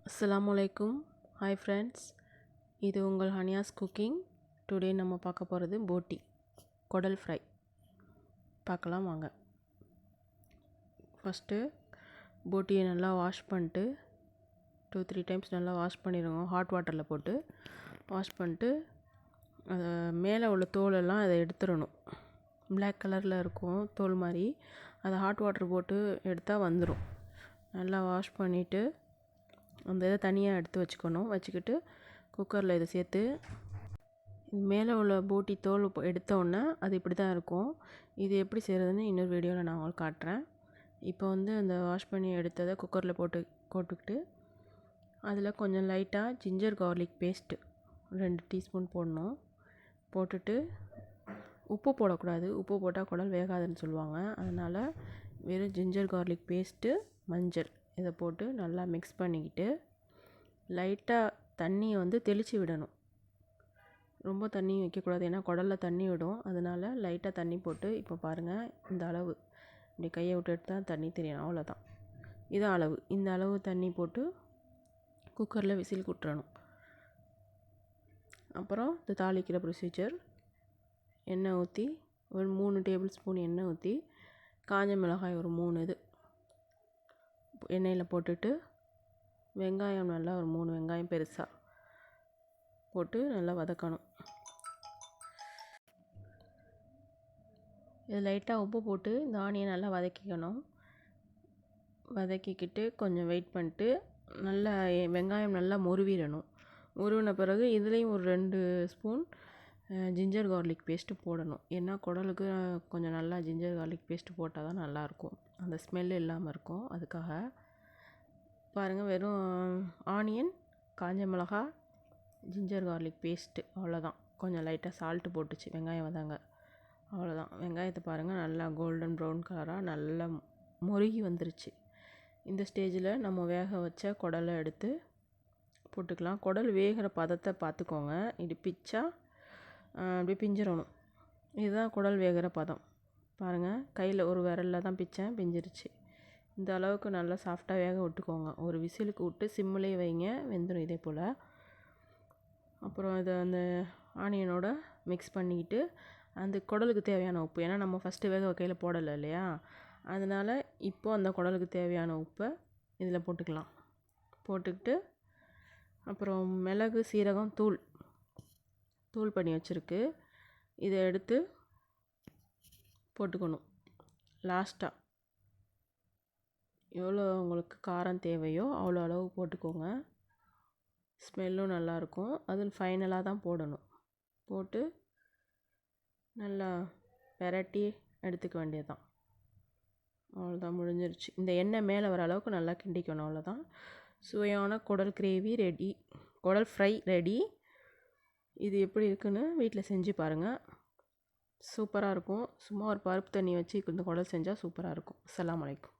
Assalamualaikum. Hi friends. இது உங்கள் ஹனியாஸ் cooking. Today நம்ம பார்க்க போகிறது போட்டி குடல் ஃப்ரை பார்க்கலாம் வாங்க. ஃபஸ்ட்டு போட்டியை நல்லா வாஷ் பண்ணிட்டு 2-3 டைம்ஸ் நல்லா வாஷ் பண்ணிடுங்க. ஹாட் வாட்டரில் போட்டு வாஷ் பண்ணிட்டு அதை மேலே உள்ள தோலெல்லாம் அதை எடுத்துடணும். பிளாக் கலரில் இருக்கும் தோல் மாதிரி. அதை ஹாட் வாட்டர் போட்டு எடுத்தால் வந்துடும். நல்லா வாஷ் பண்ணிவிட்டு அந்த இதை தனியாக எடுத்து வச்சுக்கிட்டு குக்கரில் இதை சேர்த்து மேலே உள்ள போட்டி தோல் எடுத்தோடனே அது இப்படி தான் இருக்கும். இது எப்படி செய்கிறதுன்னு இன்னொரு வீடியோவில் நான் உங்களுக்கு காட்டுறேன். இப்போ அந்த வாஷ் பண்ணி எடுத்ததை குக்கரில் போட்டுக்கிட்டு அதில் கொஞ்சம் லைட்டாக ஜிஞ்சர் கார்லிக் பேஸ்ட்டு 2 டீஸ்பூன் போடணும். போட்டுட்டு உப்பு போடக்கூடாது. உப்பு போட்டால் குடல் வேகாதுன்னு சொல்லுவாங்க. அதனால் வெறும் ஜிஞ்சர் கார்லிக் பேஸ்ட்டு, மஞ்சள் இதை போட்டு நல்லா மிக்ஸ் பண்ணிக்கிட்டு லைட்டாக தண்ணியை தெளித்து விடணும். ரொம்ப தண்ணி வைக்கக்கூடாது, ஏன்னா குடலில் தண்ணி விடும். அதனால் லைட்டாக தண்ணி போட்டு இப்போ பாருங்கள், இந்த அளவு இப்படி கையை விட்டு எடுத்தால் தண்ணி தெரியணும், அவ்வளோதான். இதான் அளவு. இந்த அளவு தண்ணி போட்டு குக்கரில் விசில் விட்டுறணும். அப்புறம் இந்த தாளிக்கிற ப்ரொசீஜர், எண்ணெய் ஊற்றி ஒரு 3 டேபிள் ஸ்பூன் எண்ணெய் ஊற்றி காஞ்ச மிளகாய் ஒரு 3 இது எண்ணெயில் போட்டுட்டு வெங்காயம் நல்லா ஒரு 3 வெங்காயம் பெருசாக போட்டு நல்லா வதக்கணும். இது லைட்டாக உப்பு போட்டு இந்த ஆனியை நல்லா வதக்கிக்கணும். வதக்கிக்கிட்டு கொஞ்சம் வெயிட் பண்ணிட்டு நல்லா வெங்காயம் நல்லா முருவிடணும். முருவின பிறகு இதுலேயும் ஒரு 2 ஸ்பூன் ஜிஞ்சர் கார்லிக் பேஸ்ட்டு போடணும். ஏன்னா குடலுக்கு கொஞ்சம் நல்லா ஜிஞ்சர் கார்லிக் பேஸ்ட்டு போட்டால் தான் நல்லாயிருக்கும், அந்த ஸ்மெல் இல்லாமல் இருக்கும். அதுக்காக பாருங்கள், வெறும் ஆனியன், காஞ்ச மிளகா, ஜிஞ்சர் கார்லிக் பேஸ்ட்டு, அவ்வளோதான். கொஞ்சம் லைட்டாக சால்ட்டு போட்டுச்சு வெங்காயம் வதங்க, அவ்வளோதான். வெங்காயத்தை பாருங்கள் நல்லா கோல்டன் ப்ரௌன் கலராக நல்லா முருகி வந்துருச்சு. இந்த ஸ்டேஜில் நம்ம வேக வச்ச குடலை எடுத்து போட்டுக்கலாம். குடல் வேகிற பதத்தை பார்த்துக்கோங்க. இது பிச்சா அப்படியே பிஞ்சிடணும். இதுதான் குடல் வேகிற பதம். பாருங்கள், கையில் ஒரு விரலில் தான் பிச்சேன், பிஞ்சிருச்சு. இந்த அளவுக்கு நல்லா சாஃப்டாக வேக விட்டுக்கோங்க. ஒரு விசிலுக்கு விட்டு சிம்மிலே வைங்க, வெந்துடும் இதே போல். அப்புறம் இதை அந்த ஆனியனோட மிக்ஸ் பண்ணிக்கிட்டு அந்த குடலுக்கு தேவையான உப்பு, ஏன்னா நம்ம ஃபஸ்ட்டு வேக வைக்கையில் போடலை இல்லையா, அதனால் இப்போது அந்த குடலுக்கு தேவையான உப்பை இதில் போட்டுக்கலாம். போட்டுக்கிட்டு அப்புறம் மிளகு, சீரகம் தூள் பண்ணி வச்சுருக்கு, இதை எடுத்து போட்டுக்கணும். லாஸ்ட்டாக எவ்வளோ உங்களுக்கு காரம் தேவையோ அவ்வளோ அளவு போட்டுக்கோங்க. ஸ்மெல்லும் நல்லாயிருக்கும். அது ஃபைனலாக தான் போடணும். போட்டு நல்லா பெரட்டி எடுத்துக்க வேண்டியது தான். அவ்வளோதான், முடிஞ்சிருச்சு. இந்த எண்ணெய் மேலே வர அளவுக்கு நல்லா கிண்டிக்கணும், அவ்வளோதான். சுவையான குடல் கிரேவி ரெடி, குடல் ஃப்ரை ரெடி. இது எப்படி இருக்குன்னு வீட்டில் செஞ்சு பாருங்கள், சூப்பராக இருக்கும். சும்மா ஒரு பருப்பு தண்ணி வச்சு இந்த குடல் செஞ்சால் சூப்பராக இருக்கும். அஸ்ஸலாமு அலைக்கும்.